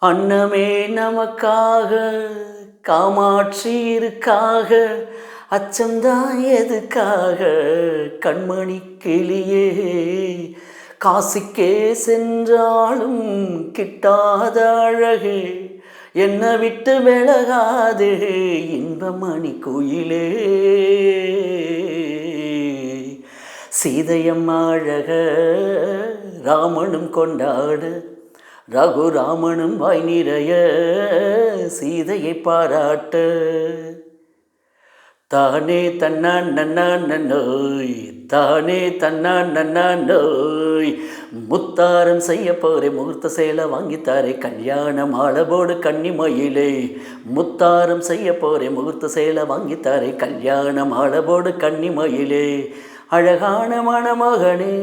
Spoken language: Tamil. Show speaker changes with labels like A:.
A: அன்னமே நமக்காக காமாட்சி இருக்காக அச்சம்தான் எதுக்காக கண்மணி கிளியே காசிக்கே சென்றாலும் கிட்டாத அழகே என்ன விட்டு விலகாதே இன்பமணி குயிலே சீதையம்மா அழக ராமனும் கொண்டாட ரகுராமனும் வாய் நிறைய சீதையை பாராட்ட தானே தன்னான் நன்னான் தானே தன்னான் நன்னான் முத்தாரம் செய்ய போறே முகூர்த்த சேலை வாங்கித்தாரே கல்யாண மாலபோடு கன்னிமயிலே முத்தாரம் செய்ய போறே முகூர்த்த சேலை வாங்கித்தாரே கல்யாண மாலபோடு கன்னிமயிலே அழகான மணமகனே